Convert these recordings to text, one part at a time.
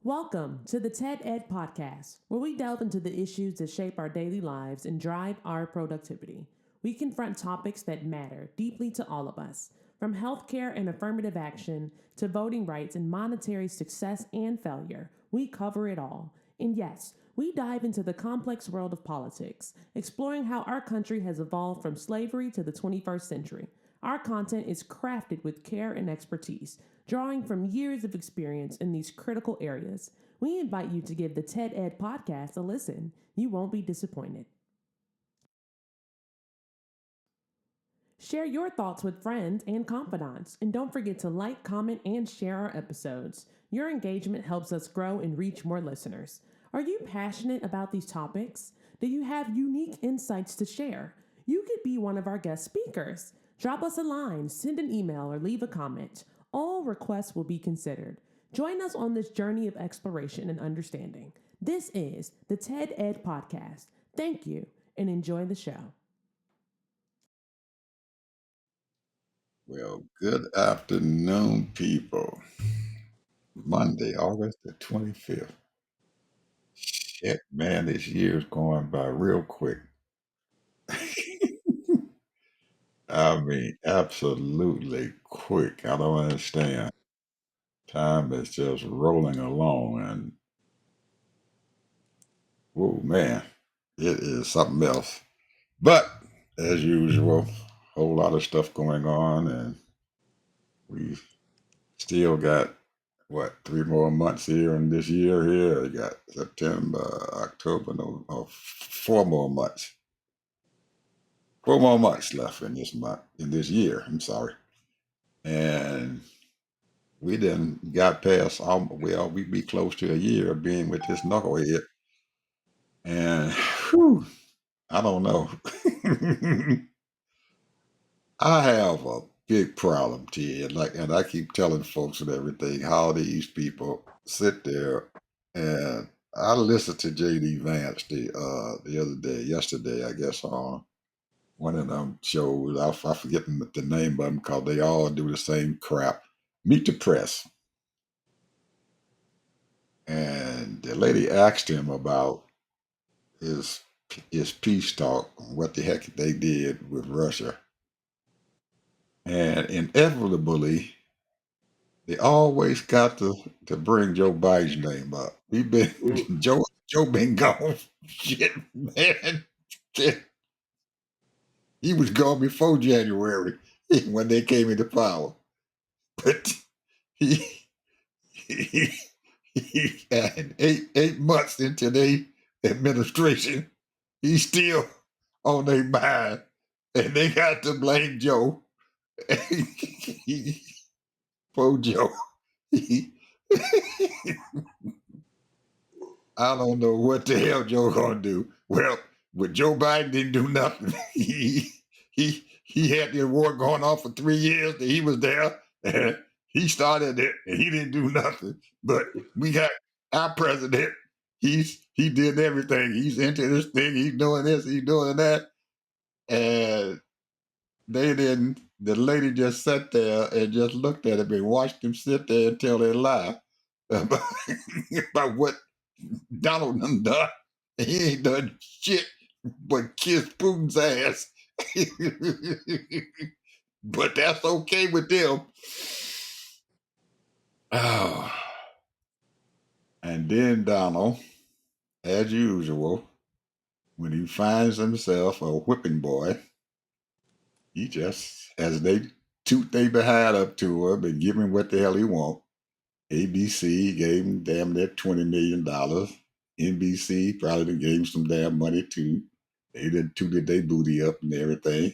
Welcome to the TED Ed Podcast, where we delve into the issues that shape our daily lives and drive our productivity. We confront topics that matter deeply to all of us, from healthcare and affirmative action to voting rights and monetary success and failure. We cover it all. And yes, we dive into the complex world of politics, exploring how our country has evolved from slavery to the 21st century. Our content is crafted with care and expertise, drawing from years of experience in these critical areas. We invite you to give the TED Ed podcast a listen. You won't be disappointed. Share your thoughts with friends and confidants, and don't forget to like, comment, and share our episodes. Your engagement helps us grow and reach more listeners. Are you passionate about these topics? Do you have unique insights to share? You could be one of our guest speakers. Drop us a line, send an email, or leave a comment. All requests will be considered. Join us on this journey of exploration and understanding. This is the TED Ed Podcast. Thank you, and enjoy the show. Well, good afternoon, people. Monday, August the 25th. Shit, man, this year's going by real quick. I mean, absolutely quick. I don't understand. Time is just rolling along, and whoa, man, it is something else. But as usual, whole lot of stuff going on, and we still got what 3 more months here in this year here. You got September, October, no, 4 more months. 4 more months left in this month, in this year. I'm sorry, and we then got past. Well, we be close to a year of being with this knucklehead, and whew, I don't know. I have a big problem, Ted. Like, and I keep telling folks and everything how these people sit there. And I listened to JD Vance the other day, yesterday, I guess, on one of them shows. I forget the name of them because they all do the same crap. Meet the Press, and the lady asked him about his his peace talk, what the heck they did with Russia, and inevitably they always got to bring Joe Biden's name up. He been Joe been gone. Shit, man. Shit. He was gone before January when they came into power. But he he, he had 8 months into the administration, he's still on their mind. And they got to blame Joe. Poor Joe. He, I don't know what the hell Joe gonna do. Well, but Joe Biden didn't do nothing. He had the award going on for 3 years that he was there. And he started it and he didn't do nothing. But we got our president. He did everything. He's into this thing. He's doing this. He's doing that. And they didn't. The lady just sat there and just looked at him and watched him sit there and tell their lie about, about what Donald done done. He ain't done shit but kiss Putin's ass. But that's okay with them. Oh. And then Donald, as usual, when he finds himself a whipping boy, he just, as they toot they behind up to him and give him what the hell he want. ABC gave him damn near $20 million. NBC probably gave him some damn money too. They done tooted their booty up and everything.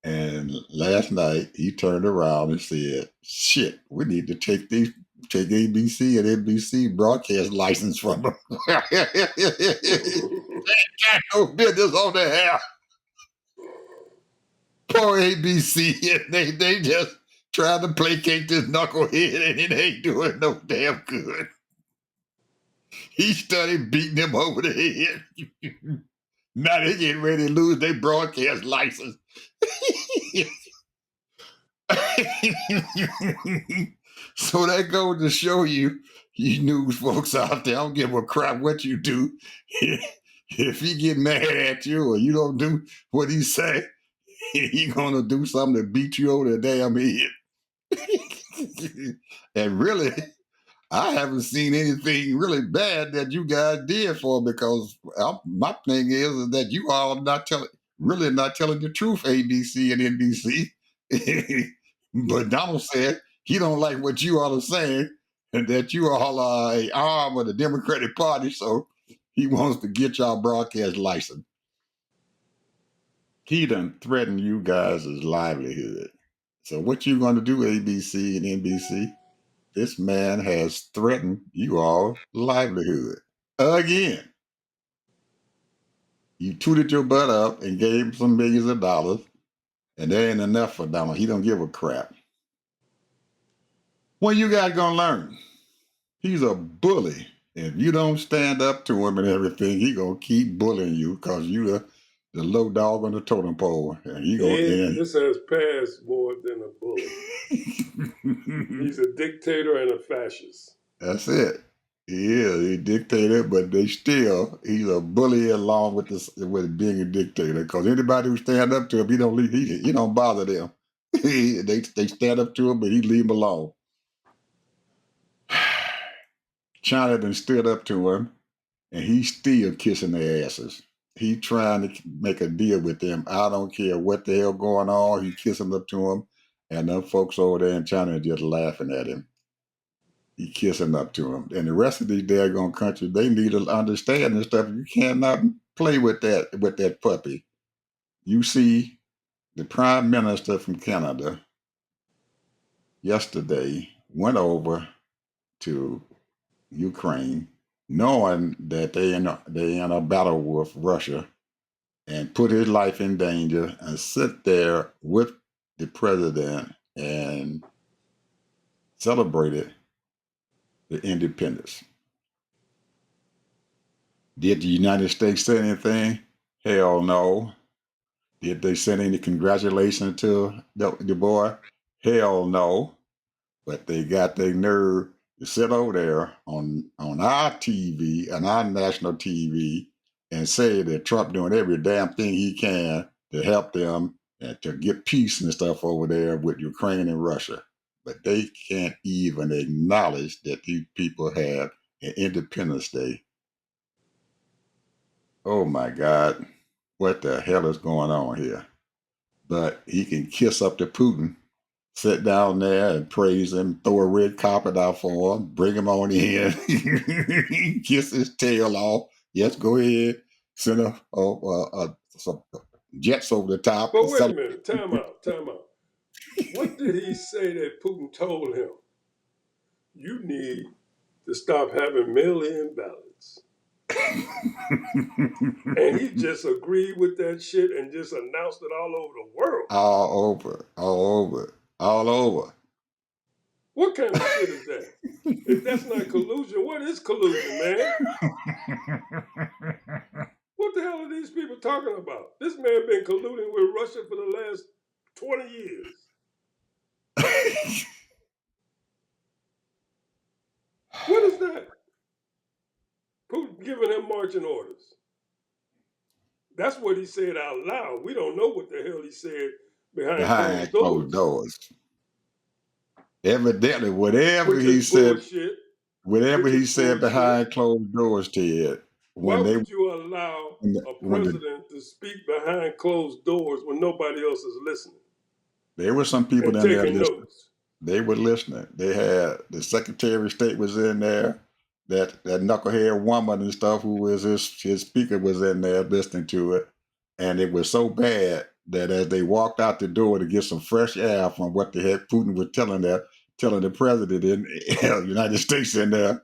And last night he turned around and said, "Shit, we need to take ABC and NBC broadcast license from them. They got no business on the air. Poor ABC, and they just trying to placate this knucklehead, and it ain't doing no damn good. He started beating him over the head. Now they getting ready to lose their broadcast license." So that goes to show you you news folks out there, I don't give a crap what you do. If he get mad at you or you don't do what he say, he gonna do something to beat you over the damn head. And really, I haven't seen anything really bad that you guys did for him because my thing is that you all really not telling the truth, ABC and NBC. But Donald said he don't like what you all are saying and that you all are a arm of the Democratic Party, so he wants to get y'all broadcast license. He done threatened you guys' livelihood. So what you going to do, ABC and NBC? This man has threatened you all livelihood again. You tooted your butt up and gave him some millions of dollars, and that ain't enough for Donald. He don't give a crap. When you guys gonna learn? He's a bully. If you don't stand up to him and everything, he gonna keep bullying you because you the low dog on the totem pole, and he gonna end. This has passed more than a bully. He's a dictator and a fascist. That's it. He is. He dictator, but he's a bully along with being a dictator. Because anybody who stand up to him, he don't bother them. They stand up to him, but he leave him alone. China done stood up to him, and he's still kissing their asses. He trying to make a deal with them. I don't care what the hell going on. He kissing up to him, and them folks over there in China are just laughing at him. He kissing up to him. And the rest of these daggone countries, they need to understand this stuff. You cannot play with that puppy. You see, the Prime Minister from Canada yesterday went over to Ukraine, knowing that they in a battle with Russia, and put his life in danger and sit there with the president and celebrated the independence. Did the United States say anything? Hell no. Did they send any congratulations to the boy? Hell no. But they got their nerve to sit over there on our TV and our national TV and say that Trump doing every damn thing he can to help them and to get peace and stuff over there with Ukraine and Russia. But they can't even acknowledge that these people have an Independence Day. Oh my God, what the hell is going on here? But he can kiss up to Putin, sit down there and praise him, throw a red carpet out for him, bring him on in, kiss his tail off. Yes, go ahead, send some jets over the top. But wait a minute, time out. What did he say that Putin told him? You need to stop having mail-in ballots. And he just agreed with that shit and just announced it all over the world. All over. What kind of shit is that? If that's not collusion, what is collusion, man? What the hell are these people talking about? This man been colluding with Russia for the last 20 years. What is that? Putin giving him marching orders. That's what he said out loud. We don't know what the hell he said behind closed doors. Evidently, whatever he said behind closed doors, Ted. Why would you allow a president to speak behind closed doors when nobody else is listening? There were some people and down there taking notes. They were listening. They had the Secretary of State was in there. That knucklehead woman and stuff who was his speaker was in there listening to it. And it was so bad that as they walked out the door to get some fresh air from what the heck Putin was telling the president in the United States in there,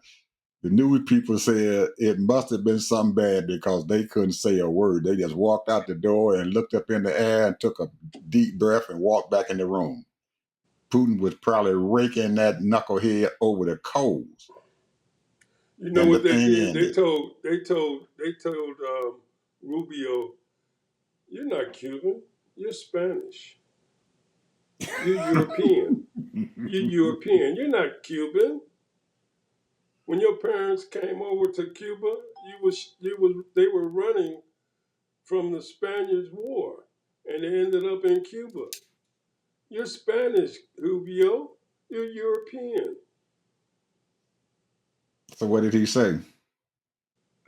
the news people said it must have been something bad because they couldn't say a word. They just walked out the door and looked up in the air and took a deep breath and walked back in the room. Putin was probably raking that knucklehead over the coals. You know what they did? They told Rubio, "You're not Cuban. You're Spanish. You're European. You're European. You're not Cuban." When your parents came over to Cuba, they were running from the Spanish War, and they ended up in Cuba. You're Spanish, Rubio. You're European. So what did he say?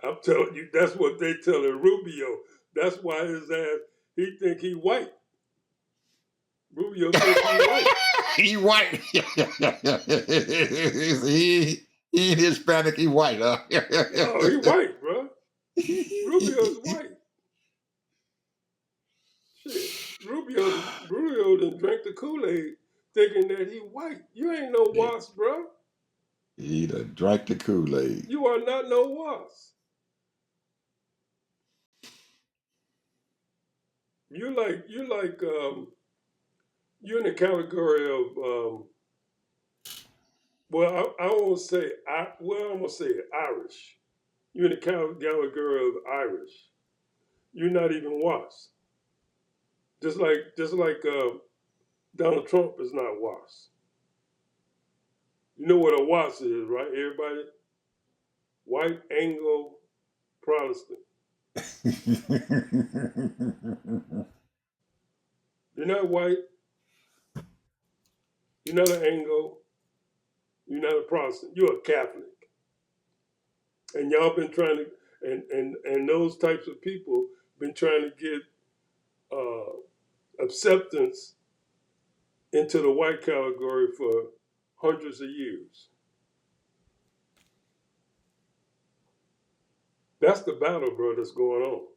I'm telling you, that's what they telling Rubio. That's why his ass, he think he white. Rubio think he white. He white. He ain't Hispanic. He white, huh? Oh, he white, bro. Rubio's white. Shit. Rubio done drank the Kool-Aid thinking that he white. You ain't no wasp, bro. He done drank the Kool-Aid. You are not no wasp. You're in the category of I won't say I'm gonna say it, Irish. You're in the category of Irish. You're not even wasp. Just like Donald Trump is not wasp. You know what a wasp is, right? Everybody, white Anglo Protestant. You're not white. You're not an Anglo. You're not a Protestant. You're a Catholic. And y'all been trying to, and those types of people been trying to get acceptance into the white category for hundreds of years. That's the battle, bro, that's going on.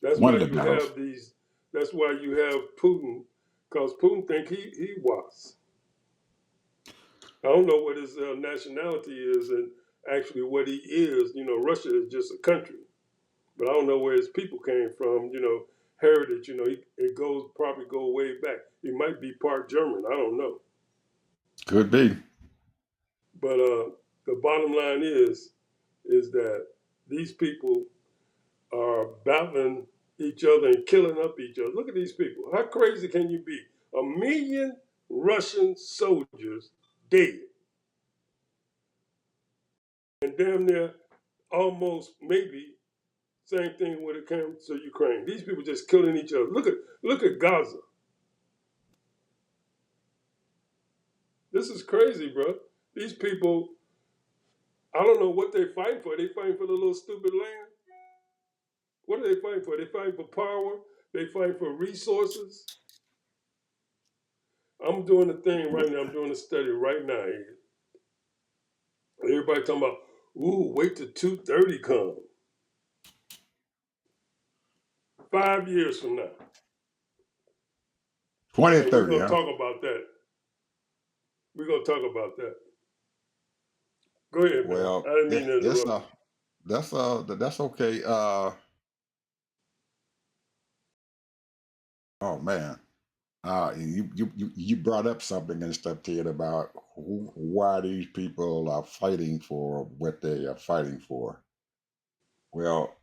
That's One why of the you battles. have these. That's why you have Putin, because Putin think he was. I don't know what his nationality is and actually what he is. You know, Russia is just a country, but I don't know where his people came from. You know, heritage. You know, it goes probably go way back. He might be part German. I don't know. Could be. But the bottom line is that these people are battling each other and killing up each other. Look at these people. How crazy can you be? 1 million Russian soldiers dead, and damn near almost maybe same thing when it comes to Ukraine. These people just killing each other. Look at Gaza. This is crazy, bro. These people, I don't know what they fighting for. They fighting for the little stupid land. What are they fighting for? They fighting for power. They fighting for resources. I'm doing a thing right now. I'm doing a study right now. Everybody talking about, ooh, wait till 230 come. 5 years from now. 20, And we're 30, gonna huh? talk about that. We're gonna talk about that. Go ahead, man. Well, I didn't mean to it's interrupt you. that's okay. Oh man. You brought up something and stuff, Ted, about why these people are fighting for what they are fighting for. Well,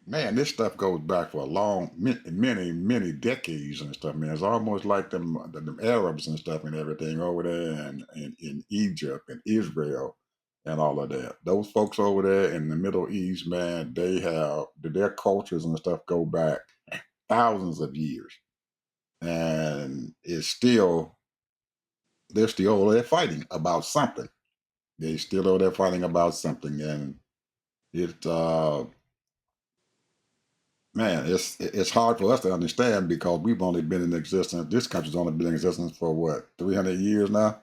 man, this stuff goes back for a long, many decades and stuff, man. It's almost like them Arabs and stuff and everything over there in Egypt and Israel and all of that. Those folks over there in the Middle East, man, they have their cultures and stuff go back thousands of years. And it's still they're still over there fighting about something. They still over there fighting about something. And it man, it's hard for us to understand because we've only been in existence. This country's only been in existence for what, 300 years now.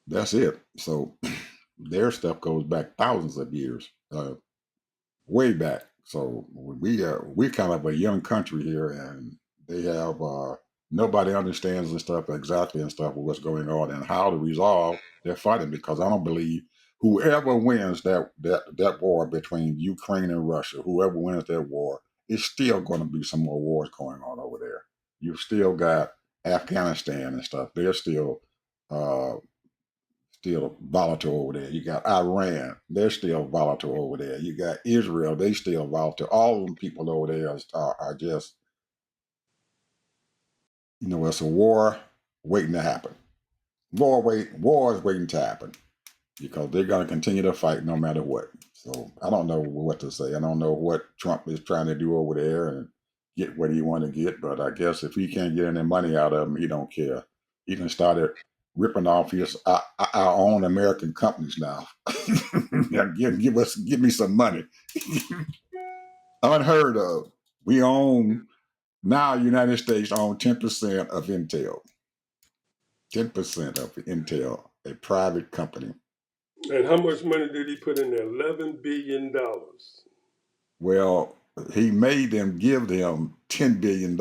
That's it. So their stuff goes back thousands of years, way back. So we're kind of a young country here, and they have nobody understands the stuff exactly and stuff what's going on and how to resolve their fighting because I don't believe whoever wins that war between Ukraine and Russia, whoever wins that war, it's still going to be some more wars going on over there. You've still got Afghanistan and stuff. They're still volatile over there. You got Iran, they're still volatile over there. You got Israel, they still volatile. All of them people over there are just, it's a war waiting to happen. war is waiting to happen because they're going to continue to fight no matter what. So I don't know what to say. I don't know what Trump is trying to do over there and get what he want to get. But I guess if he can't get any money out of him, he don't care. He done started ripping off our own American companies now. Yeah, give me some money. Unheard of. We own now. United States own 10% of Intel. 10% of Intel, a private company. And how much money did he put in there? $11 billion. Well, he made them give them $10 billion.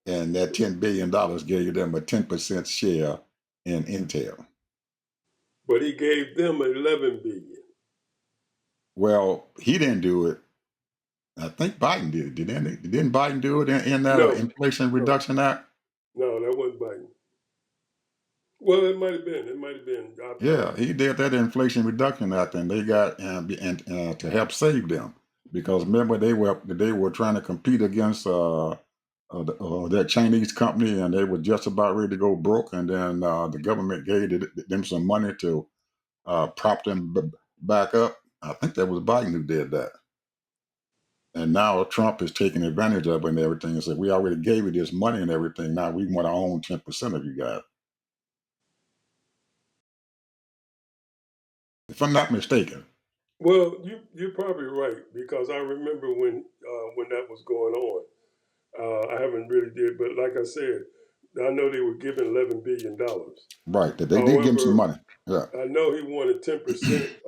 And that $10 billion gave them a 10% share in Intel. But he gave them $11 billion. Well, he didn't do it. I think Biden did it. Didn't Biden do it in that No. Inflation Reduction Act? No, that wasn't Biden. Well, it might have been. It might have been. Yeah, he did that Inflation Reduction Act, and they got to help save them because remember they were trying to compete against that Chinese company, and they were just about ready to go broke, and then the government gave them some money to prop them back up. I think that was Biden who did that. And now Trump is taking advantage of it and everything and said, we already gave you this money and everything. Now we want to own 10% of you guys. If I'm not mistaken. Well, you're probably right because I remember when that was going on. I haven't really did, but like I said, I know they were giving $11 billion. Right, that they did give him some money. Yeah. I know he wanted 10%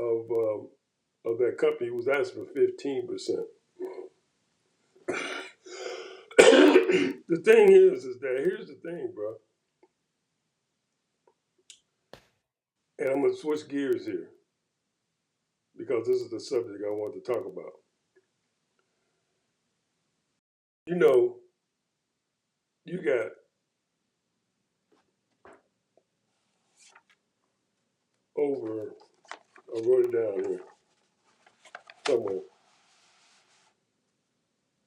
of that company. He was asking for 15%. The thing is that here's the thing, bro. And I'm gonna switch gears here because this is the subject I want to talk about. You know, you got over. I wrote it down here somewhere.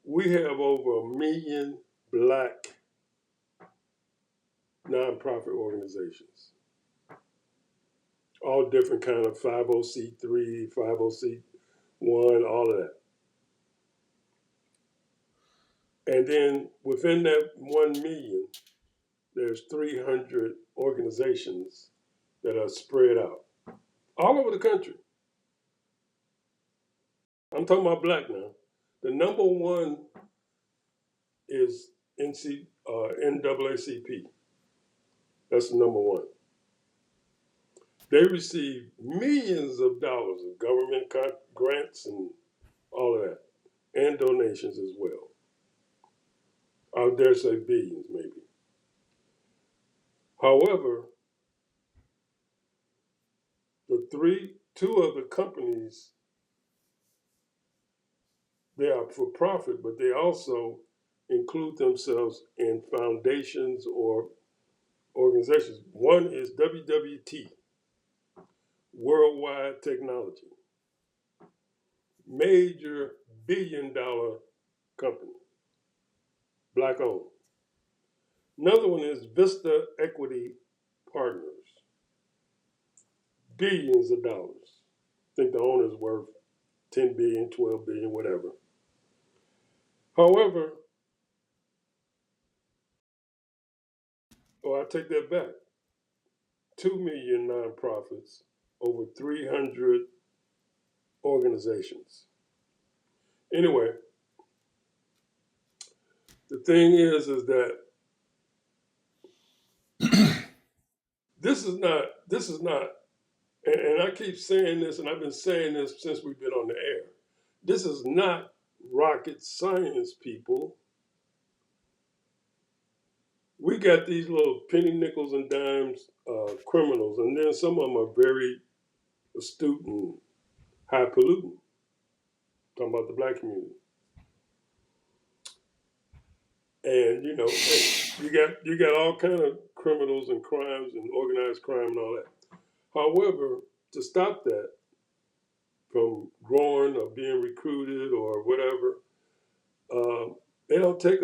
We have over 1 million black nonprofit organizations, all different kind of 50c3, 50c1, all of that. And then within that 1 million, there's 300 organizations that are spread out all over the country. I'm talking about black now. The number one is NAACP. That's the number one. They receive millions of dollars of government grants and all of that, and donations as well. I dare say billions, maybe. However, two of the companies, they are for profit, but they also include themselves in foundations or organizations. One is WWT, Worldwide Technology, major billion-dollar company, black owned. Another one is Vista Equity Partners, billions of dollars. I think the owner's worth 10 billion, 12 billion, whatever. However, I take that back. 2 million nonprofits, over 300 organizations. Anyway, the thing is that this is not, and I keep saying this, and I've been saying this since we've been on the air. This is not rocket science, people. We got these little penny nickels and dimes criminals, and then some of them are very astute and high polluting. Talking about the black community. And you got all kind of criminals and crimes and organized crime and all that. However, to stop that from growing or being recruited or whatever, they don't take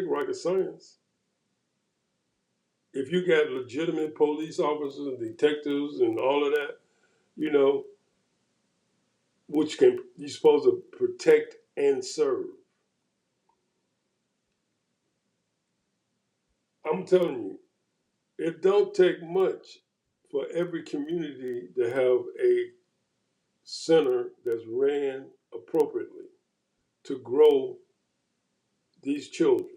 rocket science. if you got legitimate police officers and detectives and all of that, you know, which can you're supposed to protect and serve. I'm telling you, it don't take much for every community to have a center that's ran appropriately to grow these children.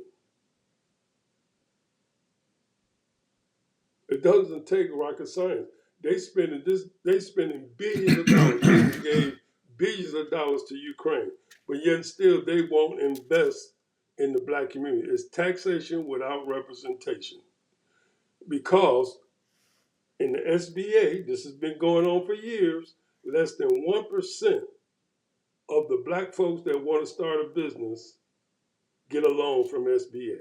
It doesn't take rocket science. They spending billions of dollars. They gave billions of dollars to Ukraine, but yet still they won't invest in the black community. It's taxation without representation. Because in the SBA, this has been going on for years, less than 1% of the black folks that want to start a business get a loan from SBA.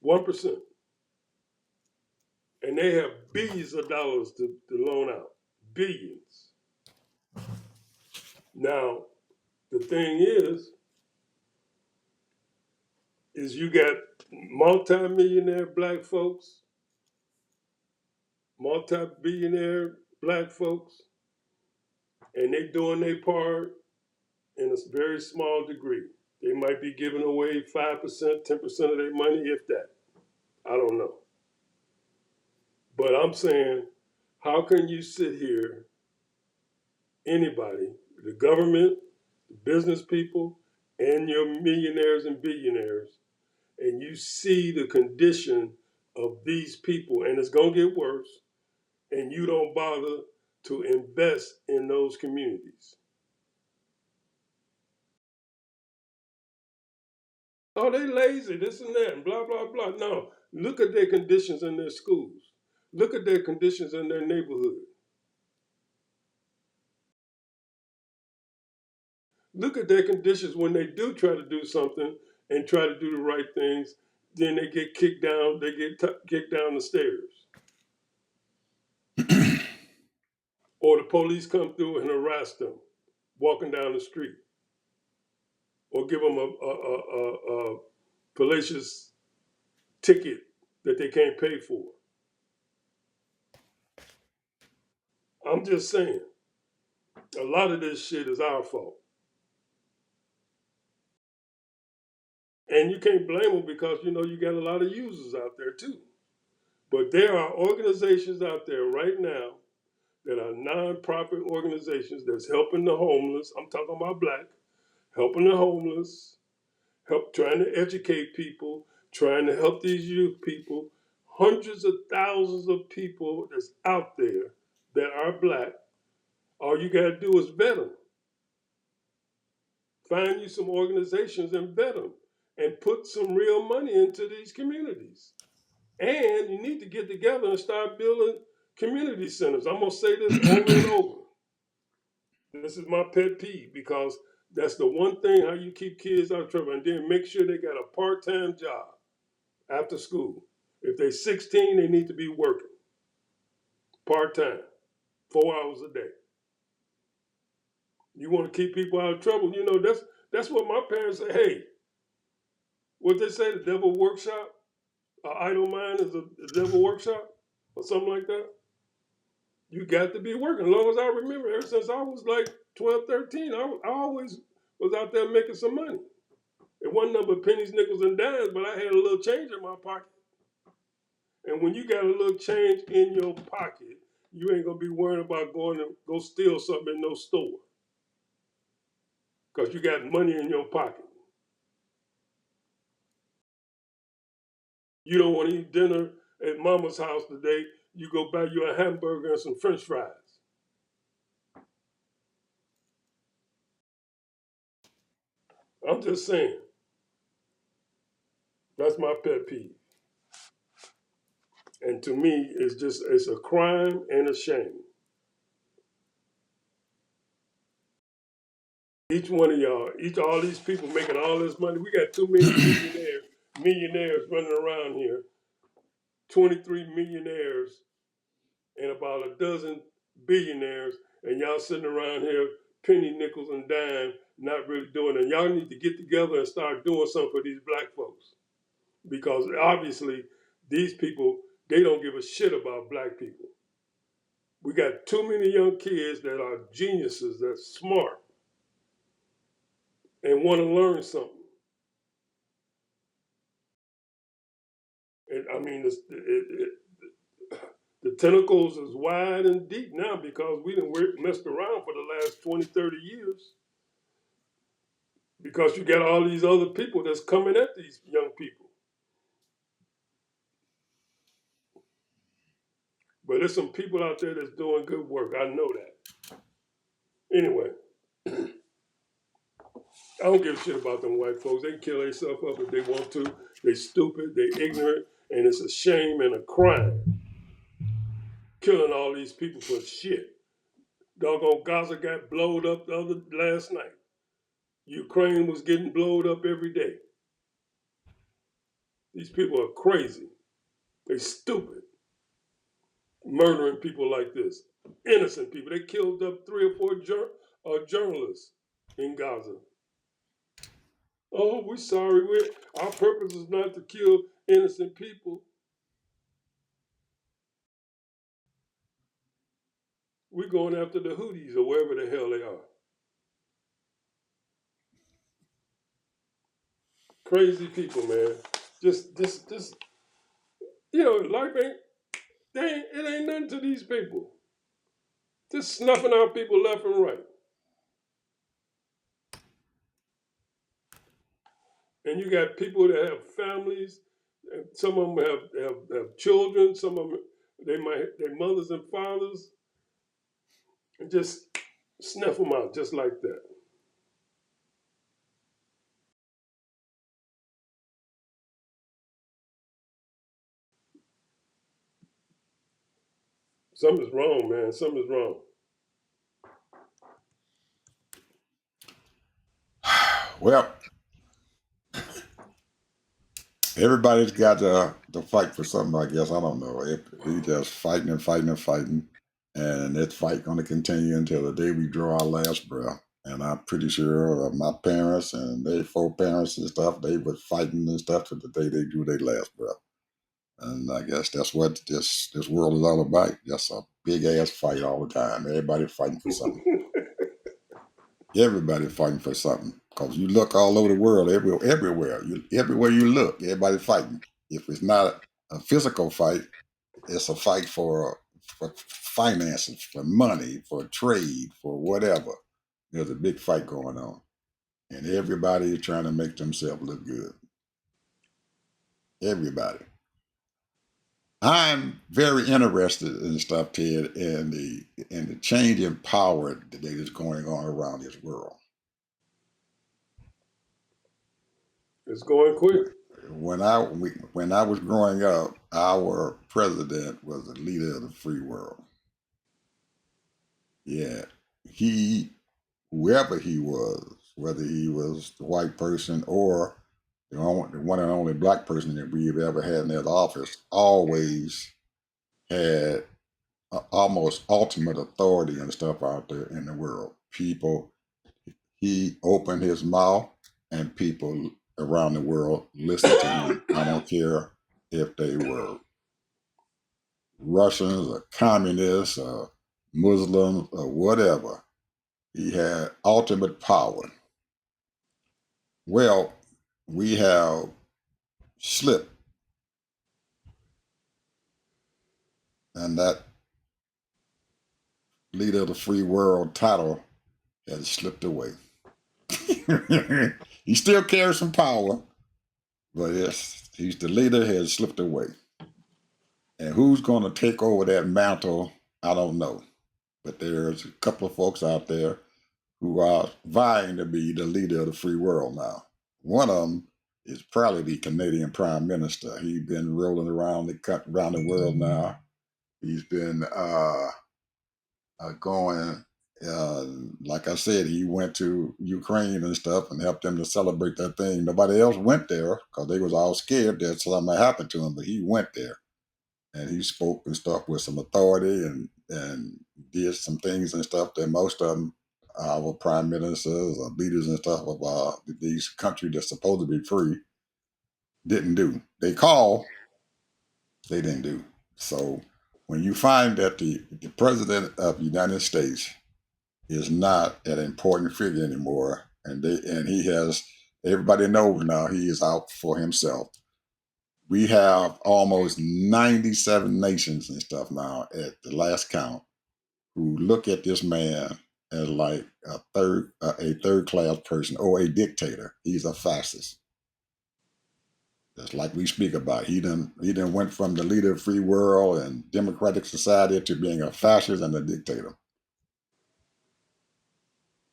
1%. And they have billions of dollars to loan out. Billions. Now, the thing is you got multi-millionaire black folks, multi-billionaire black folks, and they doing their part in a very small degree. They might be giving away 5%, 10% of their money, if that. I don't know. But I'm saying, how can you sit here, anybody, the government, the business people, and your millionaires and billionaires, and you see the condition of these people, and it's going to get worse, and you don't bother to invest in those communities? Oh, they lazy, this and that, and blah, blah, blah. No, look at their conditions in their schools. Look at their conditions in their neighborhood. Look at their conditions when they do try to do something and try to do the right things. Then they get kicked down. They get kicked down the stairs, or the police come through and harass them walking down the street, or give them a fallacious ticket that they can't pay for. I'm just saying, a lot of this shit is our fault. And you can't blame them because, you know, you got a lot of users out there too. But there are organizations out there right now that are nonprofit organizations that's helping the homeless. I'm talking about black, helping the homeless, trying to educate people, trying to help these youth people. Hundreds of thousands of people that's out there that are black. All you got to do is vet them. Find you some organizations and vet them and put some real money into these communities. And you need to get together and start building community centers. I'm going to say this over and over. This is my pet peeve because that's the one thing how you keep kids out of trouble. And then make sure they got a part-time job after school. If they're 16, they need to be working part-time, 4 hours a day. You want to keep people out of trouble, you know, that's what my parents say. Hey, what they say, the devil workshop? An idle mind is a devil workshop? Or something like that? You got to be working. As long as I remember, ever since I was like 12, 13, I always was out there making some money. It wasn't number pennies, nickels, and dimes, but I had a little change in my pocket. And when you got a little change in your pocket, you ain't gonna be worrying about going to go steal something in no store. Because you got money in your pocket. You don't want to eat dinner at mama's house today, you go buy you a hamburger and some french fries. I'm just saying. That's my pet peeve. And to me, it's a crime and a shame. Each one of y'all, all these people making all this money. We got too many millionaires running around here. 23 millionaires and about a dozen billionaires, and y'all sitting around here penny, nickels, and dime, not really doing it. Y'all need to get together and start doing something for these black folks. because obviously these people, they don't give a shit about black people. We got too many young kids that are geniuses, that's smart, and want to learn something. And I mean, the tentacles is wide and deep now because we done messed around for the last 20, 30 years. Because you got all these other people that's coming at these young people. But there's some people out there that's doing good work. I know that. Anyway, I don't give a shit about them white folks. They can kill themselves up if they want to. They stupid, they ignorant, and it's a shame and a crime. Killing all these people for shit. Doggone Gaza got blowed up last night. Ukraine was getting blowed up every day. These people are crazy. They stupid. Murdering people like this. Innocent people. They killed up 3 or 4 journalists in Gaza. Oh, we're sorry. Our purpose is not to kill innocent people. We're going after the Houthis or wherever the hell they are. Crazy people, man. Just, life it ain't nothing to these people. Just snuffing out people left and right. And you got people that have families. And some of them have children. Some of them, their mothers and fathers. And just snuff them out just like that. Something's wrong, man. Something's wrong. Well, everybody's got to fight for something, I guess. I don't know. We just fighting and fighting and fighting. And that fight going to continue until the day we draw our last breath. And I'm pretty sure my parents and their 4 parents and stuff, they were fighting and stuff to the day they drew their last breath. And I guess that's what this world is all about. Just a big ass fight all the time. Everybody fighting for something. Everybody fighting for something. Because you look all over the world, everywhere. Everywhere you look, everybody fighting. If it's not a physical fight, it's a fight for finances, for money, for trade, for whatever. There's a big fight going on. And everybody is trying to make themselves look good. Everybody. I'm very interested in stuff, Ted, in the change in power that is going on around this world. It's going quick. When I was growing up, our president was the leader of the free world. Yeah, he, whoever he was, whether he was the white person or the one and only black person that we've ever had in that office, always had almost ultimate authority and stuff out there in the world. People, he opened his mouth, and people around the world listened to him. I don't care if they were Russians or communists or Muslims or whatever. He had ultimate power. Well, we have slipped, and that leader of the free world title has slipped away. He still carries some power, but he's the leader has slipped away. And who's going to take over that mantle, I don't know. But there's a couple of folks out there who are vying to be the leader of the free world now. One of them is probably the Canadian Prime Minister. He's been rolling around the world now. He's been going. Like I said, he went to Ukraine and stuff and helped them to celebrate that thing. Nobody else went there because they was all scared that something happened to him, but he went there and he spoke and stuff with some authority and did some things and stuff that most of them, our prime ministers or leaders and stuff of these countries that's supposed to be free, didn't do. They called, they didn't do. So when you find that the president of the United States is not an important figure anymore, and he has, everybody knows now he is out for himself. We have almost 97 nations and stuff now at the last count who look at this man as like a third class person or a dictator. He's a fascist. Just like we speak about. He done went from the leader of free world and democratic society to being a fascist and a dictator.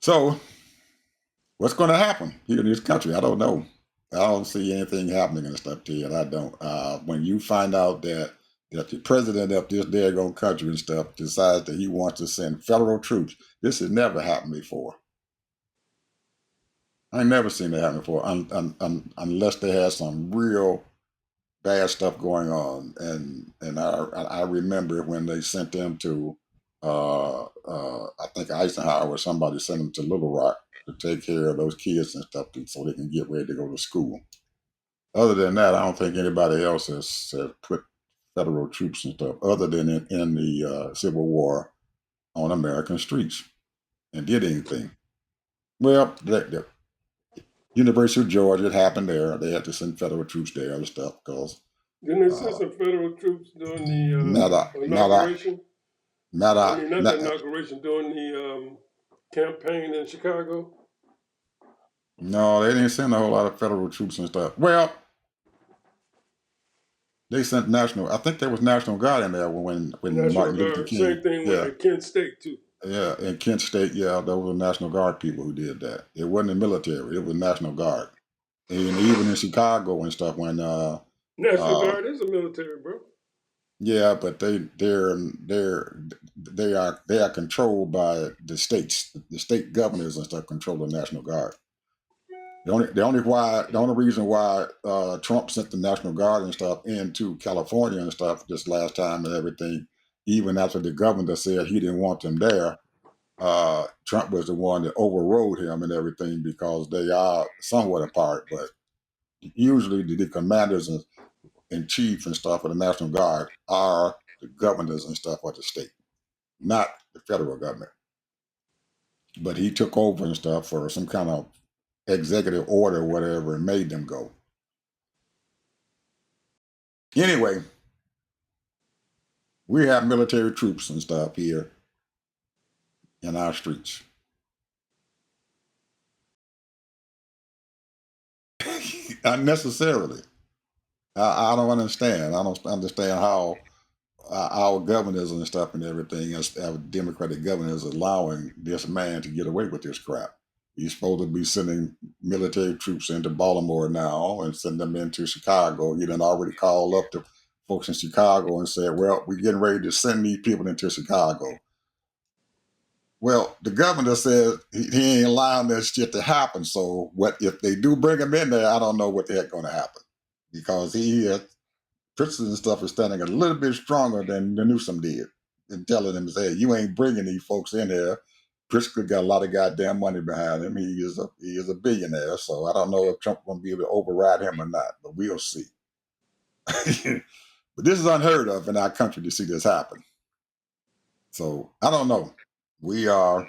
So what's going to happen here in this country? I don't know. I don't see anything happening and stuff to you. I don't. When you find out that the president of this daggone country and stuff decides that he wants to send federal troops, this has never happened before. I ain't never seen that happen before, unless they had some real bad stuff going on. And I remember when they sent them to, I think Eisenhower or somebody sent them to Little Rock to take care of those kids and stuff so they can get ready to go to school. Other than that, I don't think anybody else has put federal troops and stuff, other than in the Civil War, on American streets and did anything. Well, the University of Georgia, it happened there. They had to send federal troops there and stuff because Didn't they send some federal troops during not the a, not a, inauguration? not I a, mean, not the not, inauguration, during the campaign in Chicago. no, they didn't send a whole lot of federal troops and stuff. Well, they sent national. I think there was National Guard in there when National Martin Luther Guard. King. Same thing Yeah, at Kent State too. yeah, in Kent State. Yeah, there were National Guard people who did that. It wasn't the military. It was National Guard. And even in Chicago and stuff when National uh Guard is a military, bro. yeah, but they are controlled by the states. The state governors and stuff control the National Guard. The only reason why Trump sent the National Guard and stuff into California and stuff this last time and everything, even after the governor said he didn't want them there, Trump was the one that overrode him and everything because they are somewhat apart, but usually the commanders in chief and stuff of the National Guard are the governors and stuff of the state, not the federal government. But he took over and stuff for some kind of executive order or whatever and made them go. Anyway, we have military troops and stuff here in our streets. Unnecessarily. I don't understand. I don't understand how our governors and stuff and everything, as our Democratic governors, allowing this man to get away with this crap. He's supposed to be sending military troops into Baltimore now and send them into Chicago. He done already called up the folks in Chicago and said, well, we're getting ready to send these people into Chicago. Well, the governor says he ain't allowing that shit to happen. So what if they do bring him in there? I don't know what the heck going to happen because Pritzker and stuff is standing a little bit stronger than Newsom did and telling them, hey, you ain't bringing these folks in here. Pritzker got a lot of goddamn money behind him. He is a billionaire, so I don't know if Trump going to be able to override him or not, but we'll see. But this is unheard of in our country to see this happen. So I don't know. We are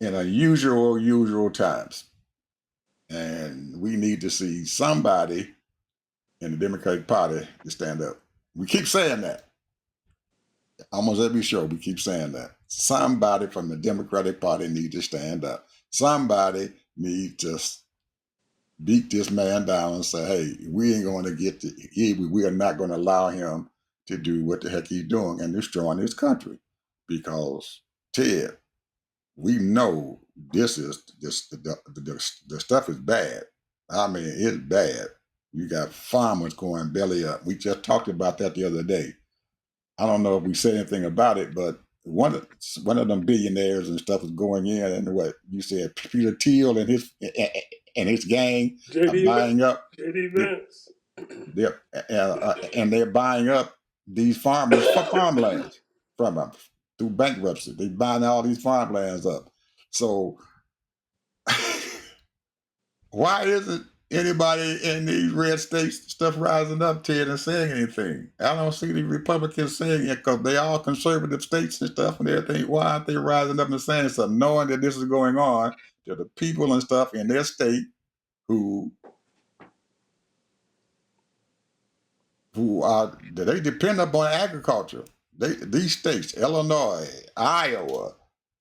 in unusual times, and we need to see somebody in the Democratic Party to stand up. We keep saying that. Almost every show, we keep saying that. Somebody from the Democratic Party needs to stand up. Somebody needs to beat this man down and say, hey, we ain't going to we are not going to allow him to do what the heck he's doing and destroying his country. Because, Ted, we know the stuff is bad. I mean, it's bad. You got farmers going belly up. We just talked about that the other day. I don't know if we said anything about it, but one of them billionaires and stuff is going in, and what you said, Peter Thiel and his gang are buying up. JD Vance. And they're buying up these farmers for farmlands from them through bankruptcy. They're buying all these farmlands up. So why is it anybody in these red states stuff rising up, Ted, and saying anything. I don't see the Republicans saying it because they all conservative states and stuff and everything. Why aren't they rising up and saying something, knowing that this is going on to the people and stuff in their state who are they depend upon agriculture. These states, Illinois, Iowa,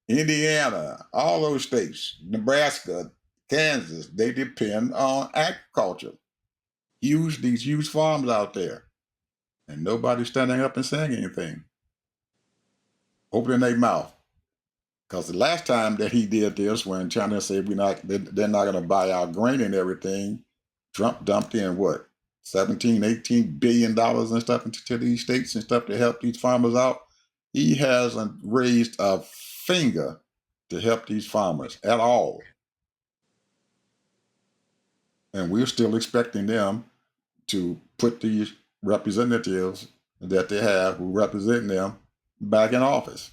Indiana, all those states, Nebraska, Kansas, they depend on agriculture. These huge farms out there. And nobody's standing up and saying anything, opening their mouth. Because the last time that he did this, when China said they're not going to buy our grain and everything, Trump dumped in what, 17, 18 billion dollars and stuff into these states and stuff to help these farmers out. He hasn't raised a finger to help these farmers at all. And we're still expecting them to put these representatives that they have who represent them back in office.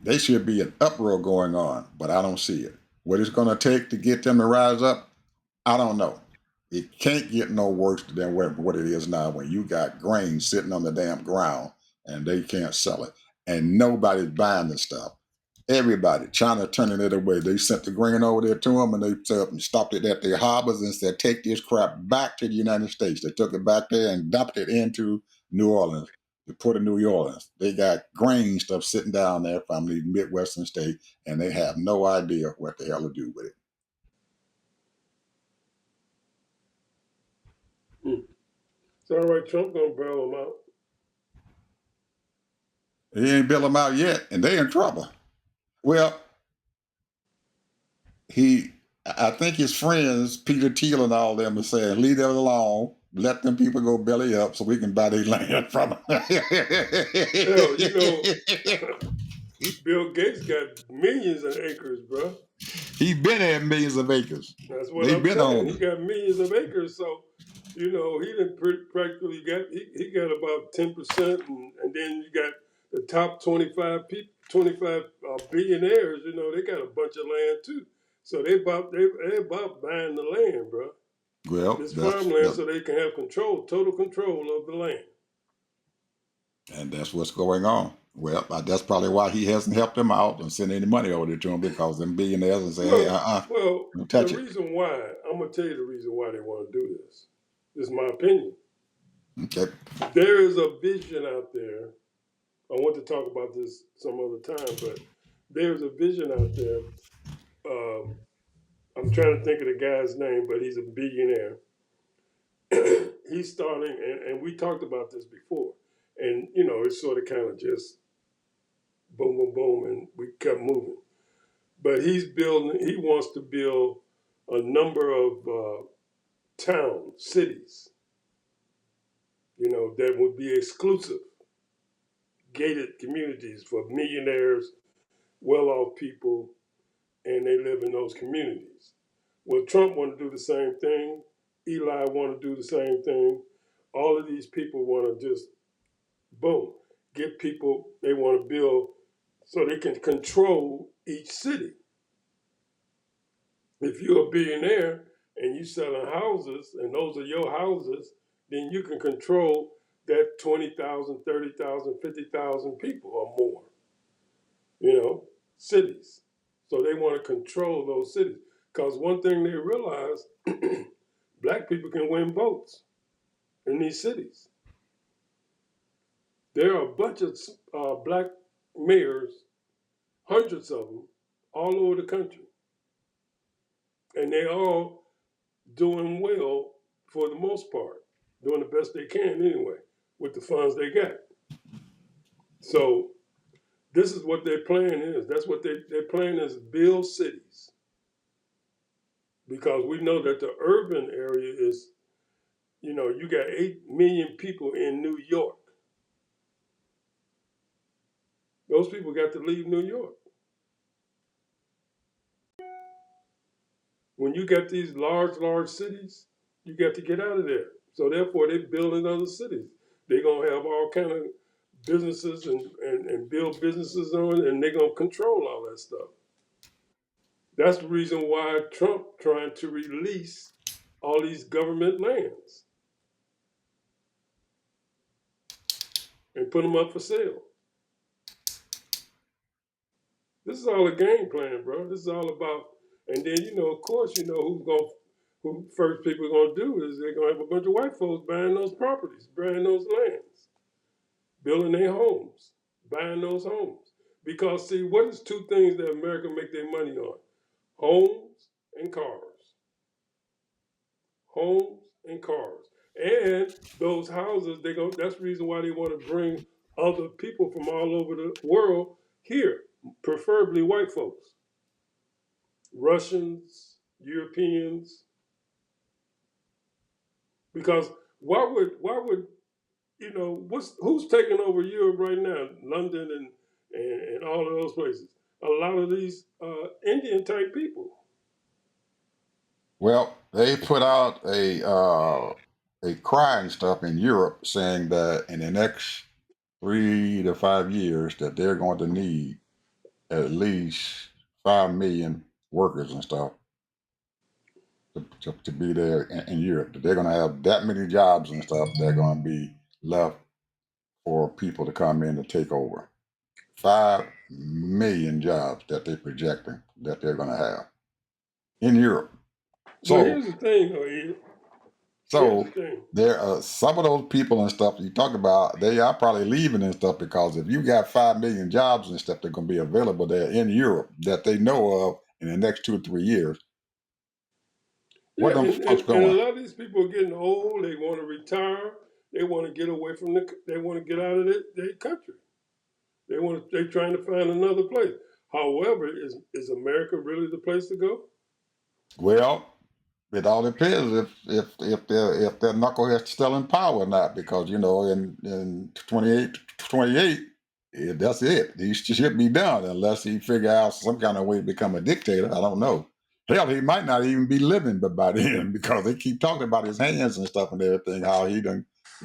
They should be an uproar going on, but I don't see it. What it's going to take to get them to rise up, I don't know. It can't get no worse than what it is now when you got grain sitting on the damn ground and they can't sell it. And nobody's buying the stuff. Everybody, China turning it away. They sent the grain over there to them and they stopped it at their harbors and said, take this crap back to the United States. They took it back there and dumped it into New Orleans, the port of New Orleans. They got grain stuff sitting down there from the Midwestern state and they have no idea what the hell to do with it. It's all right. Trump gonna bail them out. He ain't bailed them out yet and they in trouble. Well, I think his friends, Peter Thiel and all them, are saying, leave them alone. Let them people go belly up so we can buy their land from them. Hell, Bill Gates got millions of acres, bro. He been had millions of acres. That's what They I'm been saying. on He got millions of acres, so he didn't practically he got about 10%, and then you got the top 25 people, 25 billionaires. They got a bunch of land too. So they about buying the land, bro. Well, This farmland, so they can have total control of the land. And that's what's going on. Well, that's probably why he hasn't helped them out and sent any money over there to them, because them billionaires and say, well, touch the reason why, I'm going to tell you the reason why they want to do this. This is my opinion. Okay. There is a vision out there. I want to talk about this some other time, but there's a vision out there. I'm trying to think of the guy's name, but he's a billionaire. He's starting, and we talked about this before, and it's sort of kind of just boom, boom, boom, and we kept moving. But he wants to build a number of towns, cities, that would be exclusive, gated communities for millionaires, well-off people, and they live in those communities. Well, Trump want to do the same thing. Eli want to do the same thing. All of these people want to just, boom, get people, they want to build so they can control each city. If you're a billionaire and you selling houses and those are your houses, then you can control that 20,000, 30,000, 50,000 people or more, cities. So they want to control those cities. Because one thing they realize, black people can win votes in these cities. There are a bunch of black mayors, hundreds of them, all over the country. And they all doing well for the most part, doing the best they can anyway with the funds they got. So this is what their plan is. That's what their plan is: build cities. Because we know that the urban area is, you got 8 million people in New York. Those people got to leave New York. When you got these large cities, you got to get out of there. So therefore, they're building other cities. They're going to have all kind of businesses and build businesses on it, and they're going to control all that stuff. That's the reason why Trump trying to release all these government lands and put them up for sale. This is all a game plan, bro. This is all about, and then of course, who first people are gonna do is they're gonna have a bunch of white folks buying those properties, buying those lands, building their homes, buying those homes. Because see, what is two things that America make their money on? Homes and cars. Homes and cars. And those houses, that's the reason why they want to bring other people from all over the world here, preferably white folks. Russians, Europeans. Because why would who's taking over Europe right now? London and all of those places. A lot of these Indian type people. Well, they put out a cry and stuff in Europe saying that in the next 3 to 5 years that they're going to need at least 5 million workers and stuff to be there in Europe. That they're going to have that many jobs and stuff that are going to be left for people to come in to take over. 5 million jobs that they're projecting that they're going to have in Europe. So here's the thing, though, Ed. So there are some of those people and stuff you talk about, they are probably leaving and stuff because if you got 5 million jobs and stuff that are going to be available there in Europe that they know of in the next 2 or 3 years, where them folks and a going? lot of these people are getting old. They want to retire. They want to get away from they want to get out of their country. They're trying to find another place. However, is America really the place to go? Well, it all depends if they're knuckleheads still in power or not, because in 28, that's it. He should be done unless he figure out some kind of way to become a dictator. I don't know. Hell, he might not even be living by then because they keep talking about his hands and stuff and everything, how his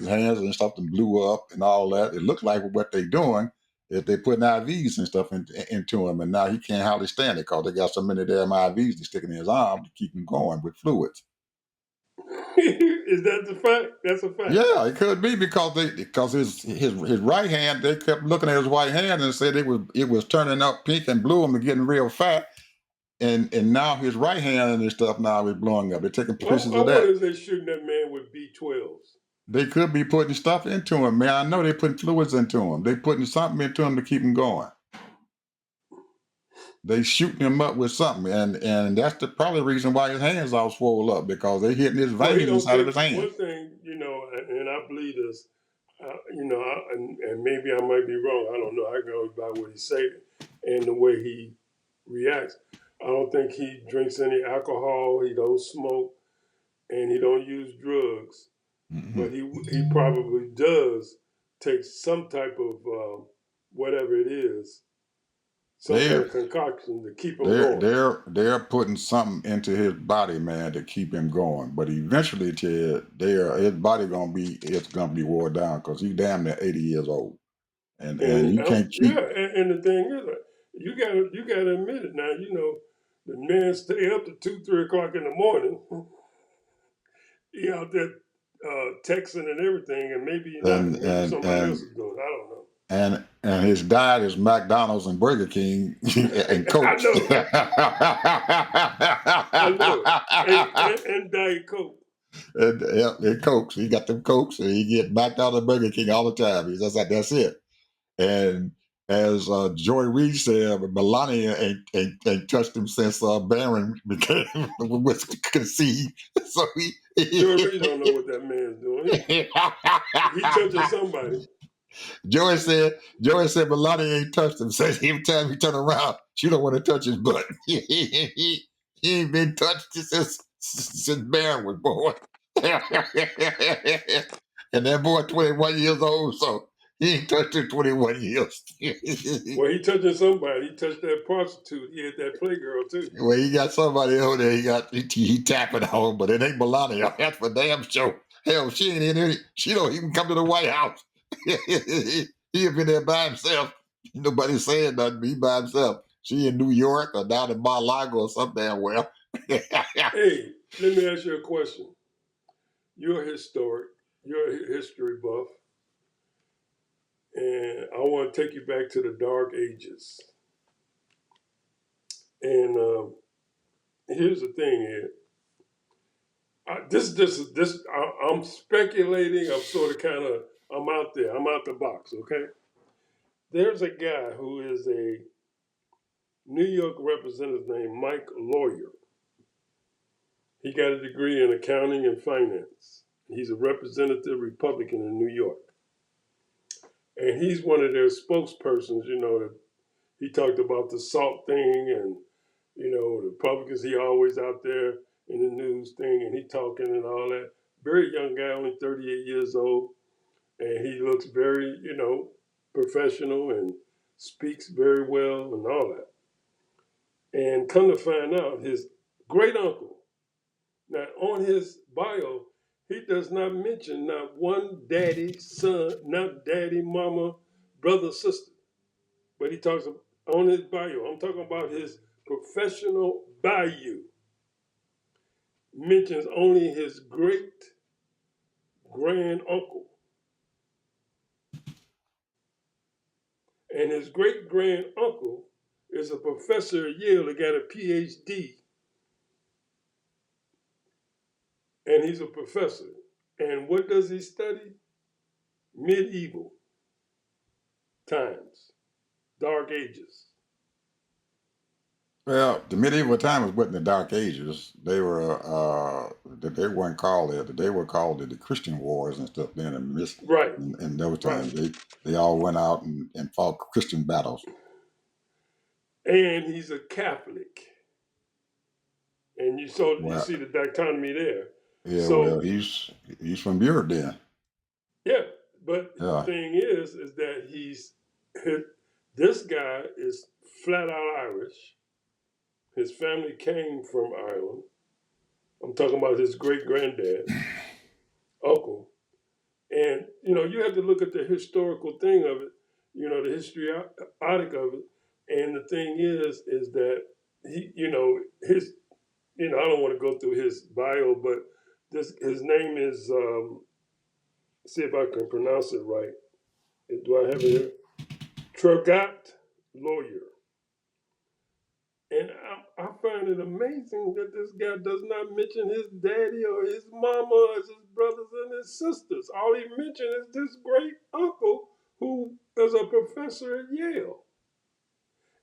hands and stuff and blew up and all that. It looked like what they're doing is they putting IVs and stuff into him, and now he can't hardly stand it because they got so many damn IVs to stick in his arm to keep him going with fluids. Is that the fact? That's a fact. Yeah, it could be because his right hand, they kept looking at his right hand and said it was turning up pink and blue and getting real fat, and now his right hand and stuff now is blowing up. They're taking pieces I of wonder that. if they're shooting that man with B12s. They could be putting stuff into him, man. I know they're putting fluids into him. They're putting something into him to keep him going. They shooting him up with something, and that's probably the reason why his hands all swole up because they hitting his veins inside of his hand. One thing, and I believe this, and maybe I might be wrong. I don't know. I go by what he said and the way he reacts. I don't think he drinks any alcohol. He don't smoke, and he don't use drugs. Mm-hmm. But he probably does take some type of whatever it is, some kind of concoction to keep him going. They're putting something into his body, man, to keep him going. But eventually, Ted, his body it's gonna be wore down because he's damn near 80 years old, and you can't keep. Yeah, and the thing is, you gotta admit it now. The man stay up to 2, 3 o'clock in the morning. He out there texting and everything, and maybe not. Maybe somebody else is doing it. I don't know. And his diet is McDonald's and Burger King and Coke. I know. And Diet Coke. And Cokes. He got them Cokes, and he get McDonald's and Burger King all the time. He's just like, that's it. And as Joy Reid said, Melania ain't touched him since Barron was conceived. So Joy Reid don't know what that man's doing. He touching somebody. Joey said Melania ain't touched him. Says every time he turn around, she don't want to touch his butt. He ain't been touched since Barron was born. And that boy 21 years old, so he ain't touched her 21 years. Well, he touching somebody. He touched that prostitute. He hit that playgirl too. Well, he got somebody over there. He tapping on, but it ain't Melania. That's for damn sure. Hell, she ain't in here. She don't even come to the White House. He been there by himself. Nobody saying nothing. He by himself. she in New York or down in Mar-a-Lago or something. Well, Hey, let me ask you a question. You're a historic. You're a history buff, and I want to take you back to the Dark Ages. And here's the thing here. I'm speculating. I'm sort of kind of. I'm out there. I'm out the box. Okay. There's a guy who is a New York representative named Mike Lawyer. He got a degree in accounting and finance. He's a representative Republican in New York. And he's one of their spokespersons, that he talked about the salt thing and, the Republicans, he always out there in the news thing and he talking and all that. Very young guy, only 38 years old. And he looks very, professional and speaks very well and all that. And come to find out, his great uncle, now on his bio, he does not mention not one daddy, son, not daddy, mama, brother, sister. But he talks on his bio. I'm talking about his professional bio. Mentions only his great grand uncle. And his great grand uncle is a professor at Yale that got a PhD. And he's a professor. And what does he study? Medieval times, Dark Ages. well, the medieval times wasn't the Dark Ages. They weren't called that. They were called the Christian Wars and stuff. Then Right. in those times, Right. they all went out and fought Christian battles. And he's a Catholic. And you Well, see the dichotomy there. yeah, So well, he's from Europe then. yeah, but the Yeah. thing is that this guy is flat out Irish. His family came from Ireland. I'm talking about his great granddad, uncle. And you have to look at the historical thing of it, the history of it. And the thing is that he, his, I don't want to go through his bio, but his name is, see if I can pronounce it right. Do I have it here? Tragat Lawyer. And I find it amazing that this guy does not mention his daddy or his mama or his brothers and his sisters. All he mentions is this great uncle who is a professor at Yale.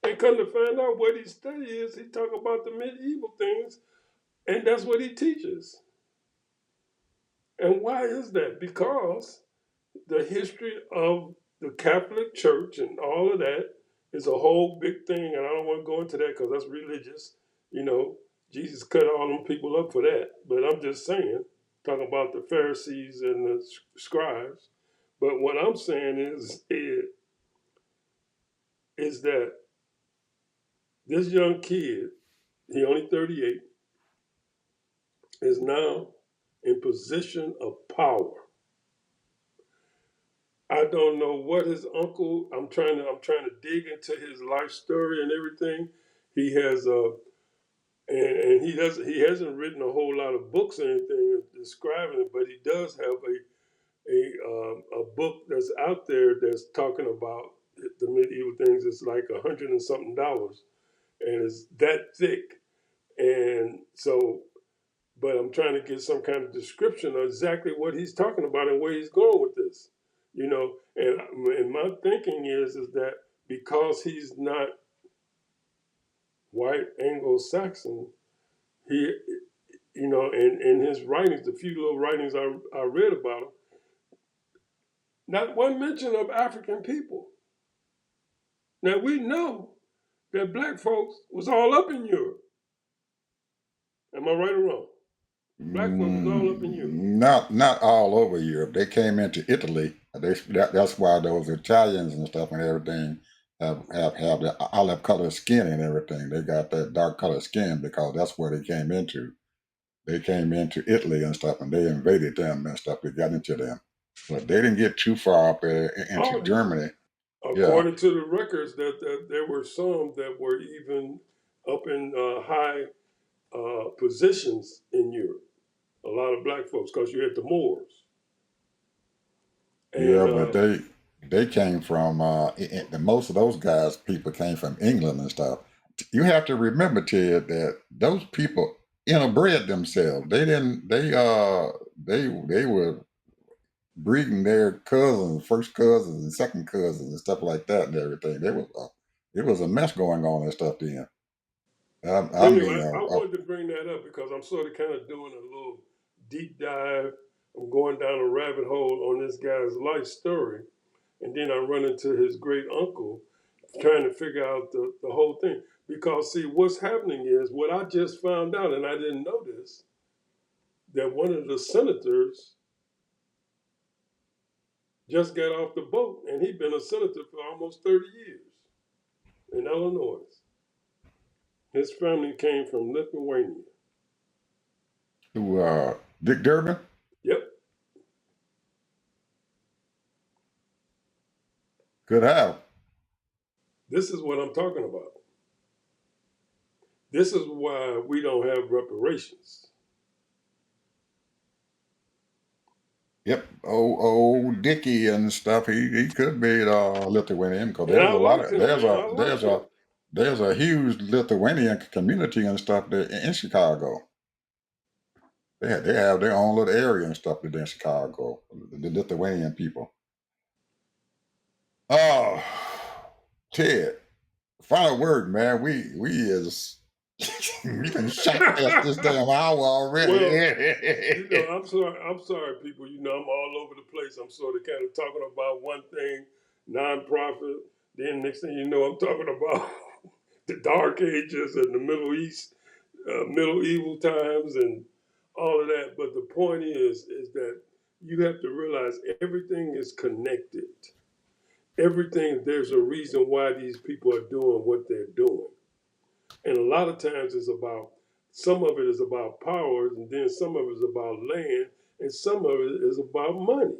And come to find out what he studies, he talk about the medieval things, and that's what he teaches. And why is that? Because the history of the Catholic Church and all of that is a whole big thing, and I don't want to go into that because that's religious. Jesus cut all them people up for that. But I'm just saying, talking about the Pharisees and the scribes. But what I'm saying is that this young kid, he only 38, is now in position of power. I don't know what his uncle. I'm trying to dig into his life story and everything. He has and he hasn't written a whole lot of books or anything describing it, but he does have a book that's out there that's talking about the medieval things. It's like $100 and something, and it's that thick. And so, but I'm trying to get some kind of description of exactly what he's talking about and where he's going with this. And my thinking is that because he's not white Anglo-Saxon, he, in his writings, the few little writings I read about him, not one mention of African people. Now we know that black folks was all up in Europe. Am I right or wrong? Black folks was all up in Europe. Not all over Europe. They came into Italy. That's why those Italians and stuff and everything have the olive colored skin and everything. They got that dark colored skin because that's where they came into. They came into Italy and stuff, and they invaded them and stuff. They got into them, but they didn't get too far up into Oh, Germany. According to the records, that there were some that were even up in high positions in Europe. A lot of black folks, because you had the Moors. And, but they came from most of those guys, people came from England and stuff. You have to remember, Ted, that those people interbred themselves. They were breeding their cousins, first cousins and second cousins and stuff like that and everything. It was a mess going on and stuff then. Anyway, I wanted to bring that up because I'm sort of kind of doing a little deep dive. I'm going down a rabbit hole on this guy's life story, and then I run into his great uncle trying to figure out the whole thing. Because, see, what's happening is what I just found out, and I didn't know this, that one of the senators just got off the boat, and he'd been a senator for almost 30 years in Illinois. His family came from Lithuania. Who, Dick Durbin? Yep. Good how. This is what I'm talking about. This is why we don't have reparations. Yep, old Dickie and stuff. He could be Lithuanian because there's a lot of there's a huge Lithuanian community and stuff there in Chicago. They have their own little area and stuff there in Chicago. The Lithuanian people. Oh, Ted, final word, man. We is we can shot past this damn hour already. Well, I'm sorry, people. I'm all over the place. I'm sort of kind of talking about one thing, nonprofit. Then next thing you know, I'm talking about the Dark Ages and the Middle East, medieval times, and all of that. But the point is that you have to realize everything is connected. Everything, there's a reason why these people are doing what they're doing. And a lot of times some of it is about power, and then some of it is about land, and some of it is about money.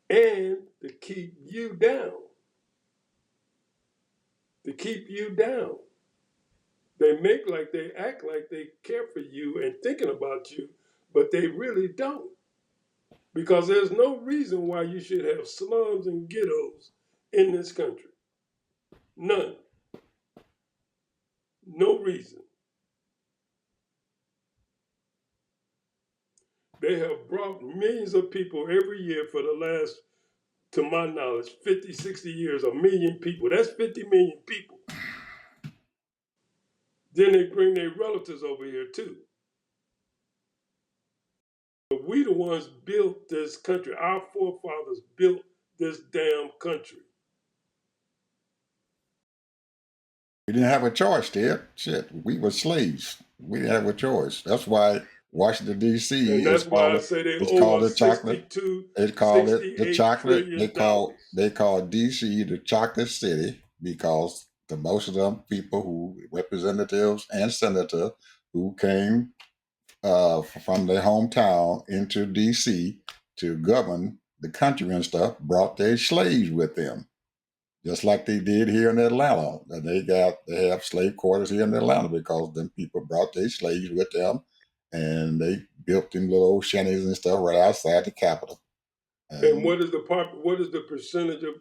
And to keep you down. To keep you down. They act like they care for you and thinking about you, but they really don't. Because there's no reason why you should have slums and ghettos in this country. None. No reason. They have brought millions of people every year for the last, to my knowledge, 50, 60 years, 1 million people. That's 50 million people. Then they bring their relatives over here too. But we the ones built this country. Our forefathers built this damn country. We didn't have a choice, Ted. Shit, we were slaves. We didn't have a choice. That's why Washington D.C. And that's why I say they owe us $62, $68 trillion. They call D.C. the chocolate city because the most of them people representatives and senators who came from their hometown into D.C. to govern the country and stuff brought their slaves with them. Just like they did here in Atlanta. They have slave quarters here in Atlanta because them people brought their slaves with them and they built them little old shanties and stuff right outside the Capitol. And what is the percentage of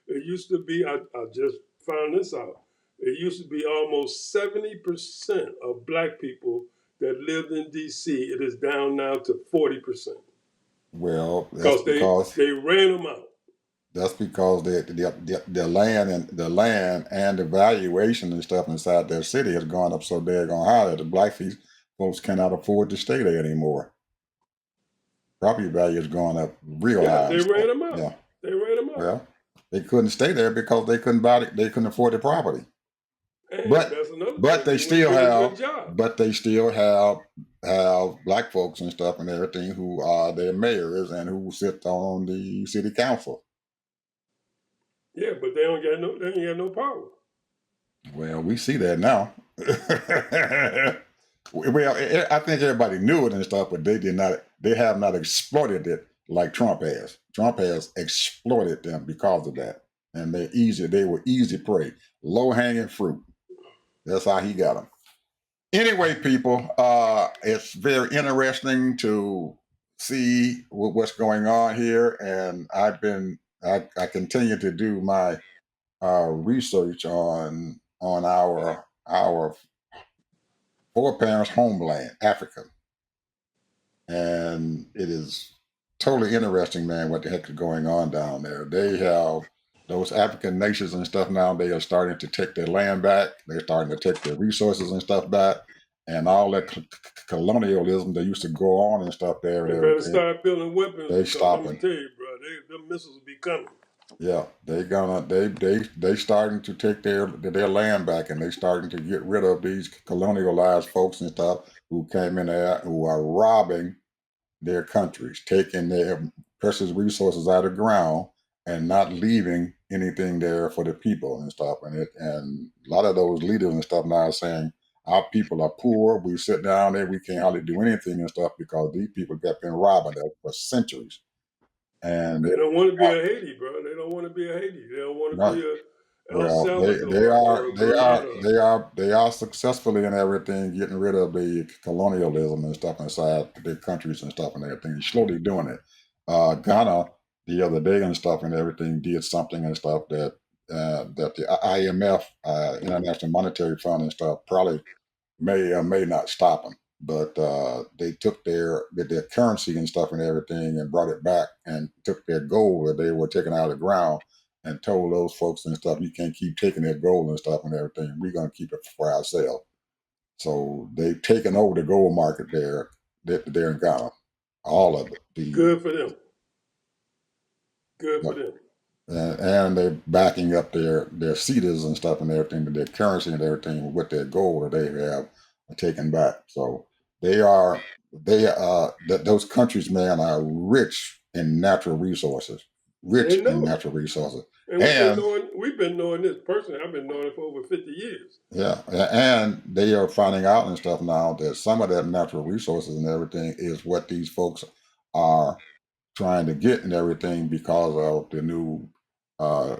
it used to be, I just found this out. It used to be almost 70% of black people that lived in DC. It is down now to 40%. Well, that's because they ran them out. That's because the land and the valuation and stuff inside their city has gone up so daggone high that the black folks cannot afford to stay there anymore. Property value has gone up real high. They ran them out. Yeah. They ran them out. Well, they couldn't stay there because they couldn't afford the property. And but they still have black folks and stuff and everything who are their mayors and who sit on the city council. Yeah, but they ain't got no power. Well, we see that now. Well, I think everybody knew it and stuff, but they have not exploited it like Trump has. Trump has exploited them because of that. and they were easy prey, low hanging fruit. That's how he got them. Anyway, people, it's very interesting to see what's going on here, and I continue to do my research on our foreparents' homeland, Africa, and it is totally interesting, man. What the heck is going on down there? They have those African nations and stuff now. They are starting to take their land back. They're starting to take their resources and stuff back, and all that colonialism that used to go on and stuff there and They better everything. start building weapons They because I'm gonna stopping. tell you, bro, them missiles will be coming. Yeah, they starting to take their land back, and they starting to get rid of these colonialized folks and stuff who came in there who are robbing their countries, taking their precious resources out of the ground and not leaving anything there for the people and stuff. And a lot of those leaders and stuff now are saying our people are poor. We sit down there, we can't hardly do anything and stuff because these people have been robbing us for centuries. And They don't want to be a Haiti, bro. They don't want to be a Haiti. They don't want to right. be a El Well, Salvador or a Grenada. they are successfully in everything, getting rid of the colonialism and stuff inside their countries and stuff and everything. Slowly doing it. Ghana the other day and stuff and everything did something and stuff that the IMF, International Monetary Fund and stuff, probably may or may not stop them. But they took their currency and stuff and everything and brought it back and took their gold that they were taking out of the ground and told those folks and stuff, you can't keep taking their gold and stuff and everything. We're going to keep it for ourselves. So they've taken over the gold market there in Ghana, all of it. Good for them. Good for them. And they're backing up their cedars and stuff and everything, their currency and everything with their gold that they have taken back. So those countries, man, are rich in natural resources, They rich in know it. natural resources, And and we've been knowing this personally. I've been knowing it for over 50 years. yeah, and they are finding out and stuff now that some of that natural resources and everything is what these folks are trying to get and everything because of the new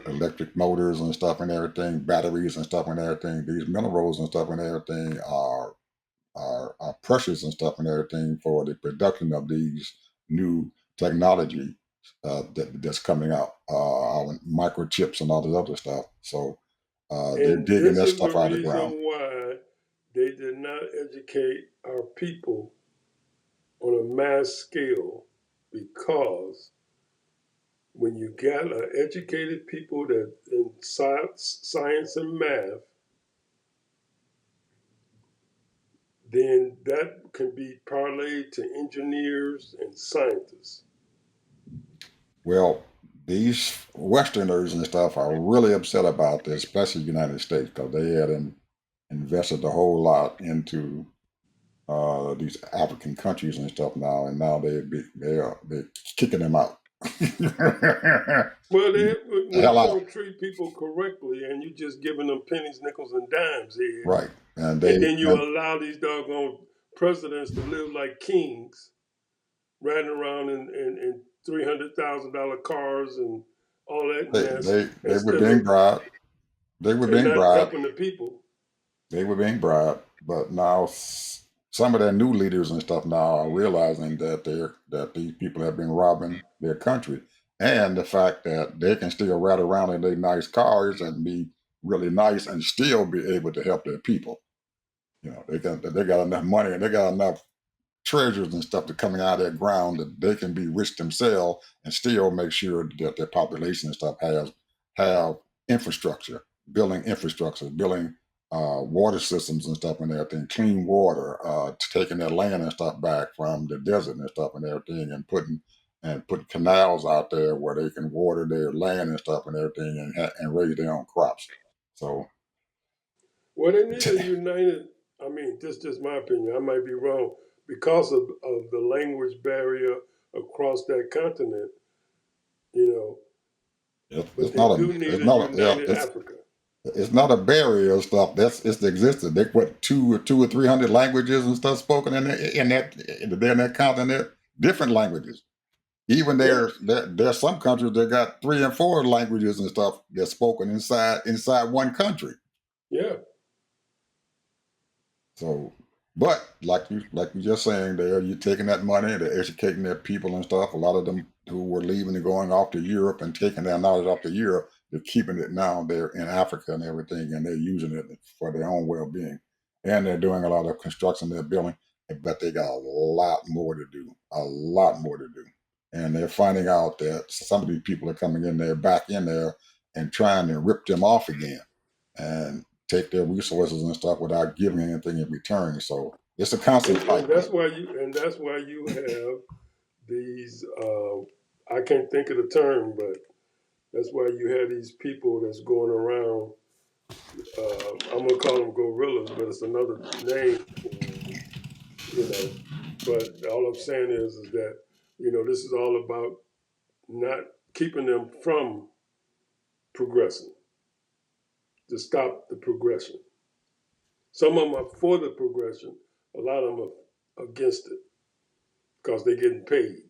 electric motors and stuff and everything, batteries and stuff and everything. These minerals and stuff and everything are precious and stuff and everything for the production of these new technology that's coming out, our microchips and all this other stuff. So they're And digging this that is the stuff out of the reason ground. why they did not educate our people on a mass scale, because when you got educated people that in science and math, then that can be parlayed to engineers and scientists. Well, these Westerners and stuff are really upset about this, especially the United States, because they had invested a whole lot into these African countries and stuff now, and now they're kicking them out. Well, The when hell you out, don't treat people correctly and you just giving them pennies, nickels, and dimes here, right? And and they then you and allow these doggone presidents to live like kings, riding around in $300,000 cars and all that mess, they were being bribed. They were and being not bribed. helping the people. They were being bribed, but now some of their new leaders and stuff now are realizing that these people have been robbing their country, and the fact that they can still ride around in their nice cars and be really nice and still be able to help their people. They got enough money and they got enough treasures and stuff that coming out of their ground that they can be rich themselves and still make sure that their population and stuff have infrastructure, building water systems and stuff and everything, clean water, taking their land and stuff back from the desert and stuff and everything, and putting canals out there where they can water their land and stuff and everything and raise their own crops. So Well, they need a united. I mean, this is just my opinion. I might be wrong because of the language barrier across that continent. You know, but it's they not a do need it's a not a yeah, united Africa. it's not a barrier and stuff. It's the existence. They put two or 300 languages and stuff spoken in that continent, different languages. Even there's some countries that got 3 and 4 languages and stuff that's spoken inside one country. Yeah. So, but like you just saying there, you're taking that money, they're educating their people and stuff. A lot of them who were leaving and going off to Europe and taking their knowledge off to Europe, they're keeping it now. They're in Africa and everything, and they're using it for their own well-being. And they're doing a lot of construction, they're building, but they got a lot more to do. A lot more to do. And they're finding out that some of these people are coming in there, back in there, and trying to rip them off again. And take their resources and stuff without giving anything in return. So it's a constant fight. And that's why you have these. I can't think of the term, but that's why you have these people that's going around. I'm gonna call them gorillas, but it's another name, you know. But all I'm saying is that this is all about not keeping them from progressing, to stop the progression. Some of them are for the progression. A lot of them are against it because they're getting paid.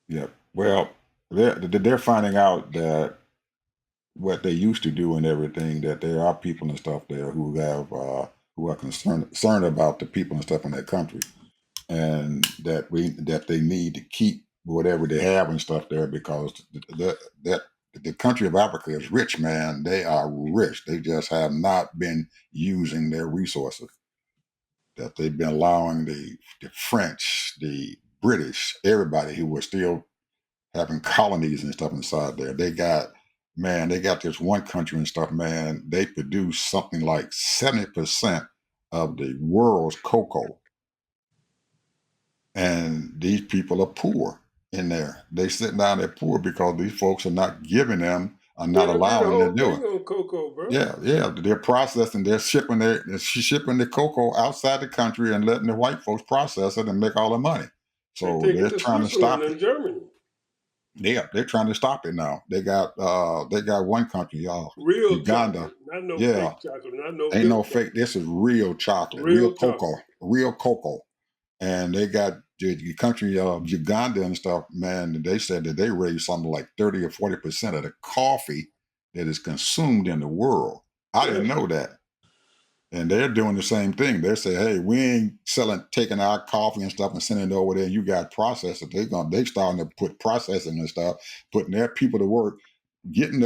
Yeah. Well, they're finding out that what they used to do and everything, that there are people and stuff there who are concerned about the people and stuff in that country, and that they need to keep whatever they have and stuff there, because the country of Africa is rich, man. They are rich. They just have not been using their resources. That they've been allowing the French, the British, everybody who were still having colonies and stuff inside there. They got this one country and stuff, man. They produce something like 70% of the world's cocoa. And these people are poor in there. They sit down there poor because these folks are not giving them, are not allowing them to do it. On cocoa, bro. Yeah. They're processing, they're shipping the cocoa outside the country and letting the white folks process it and make all the money. So they're trying to stop it. And Germany. Yeah, they're trying to stop it now. They got one country, y'all. Real Uganda. Chocolate, not no fake chocolate, not no ain't no fake. This is real chocolate, real cocoa. And they got the country of Uganda and stuff, man. They said that they raise something like 30 or 40% of the coffee that is consumed in the world. I didn't know that. And they're doing the same thing. They say, hey, we ain't taking our coffee and stuff and sending it over there. And you got processors. They starting to put processing and stuff, putting their people to work, getting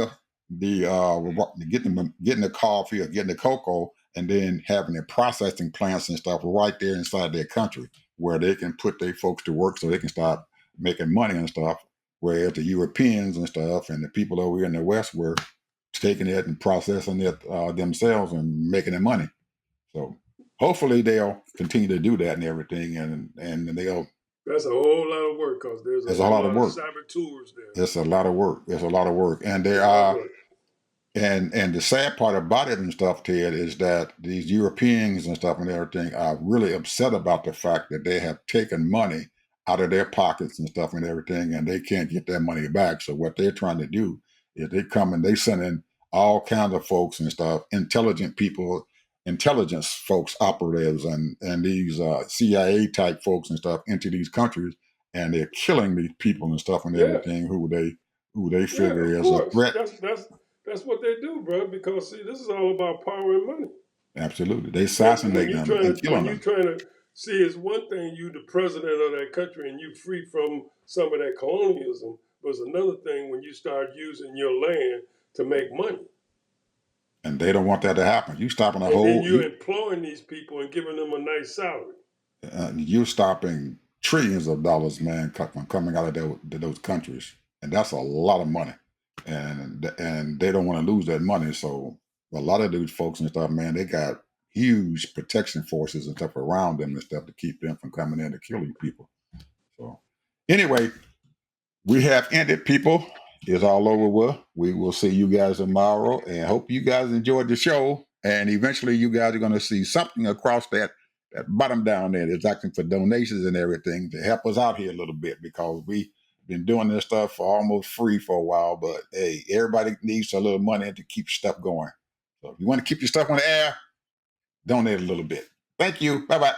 getting the coffee or getting the cocoa, and then having their processing plants and stuff right there inside their country, where they can put their folks to work so they can start making money and stuff. Whereas the Europeans and stuff and the people over here in the West were taking it and processing it themselves and making their money. So hopefully they'll continue to do that and everything, and they'll. That's a whole lot of work because there's a lot of work. Saboteurs there. It's a lot of work. It's a lot of work, and there are. And the sad part about it and stuff, Ted, is that these Europeans and stuff and everything are really upset about the fact that they have taken money out of their pockets and stuff and everything, and they can't get their money back. So what they're trying to do is they come and they send in all kinds of folks and stuff, intelligent people, intelligence folks, operatives, and these CIA type folks and stuff into these countries, and they're killing these people and stuff and everything who they figure is a threat. That's what they do, bro. Because see, this is all about power and money. Absolutely, they assassinate them and kill them. When you're trying to see, it's one thing you the president of that country and you free from some of that colonialism, but it's another thing when you start using your land to make money. And they don't want that to happen. You stopping a whole. And you're employing these people and giving them a nice salary. You're stopping trillions of dollars, man, from coming out of those countries, and that's a lot of money. And they don't want to lose that money. So a lot of these folks and stuff, man, they got huge protection forces and stuff around them and stuff to keep them from coming in to kill you people. So anyway, we have ended, people. It's all over with. We will see you guys tomorrow, and hope you guys enjoyed the show. And eventually you guys are going to see something across that bottom down there that's asking for donations and everything to help us out here a little bit, because we been doing this stuff for almost free for a while, but hey, everybody needs a little money to keep stuff going. So if you want to keep your stuff on the air, donate a little bit. Thank you. Bye-bye.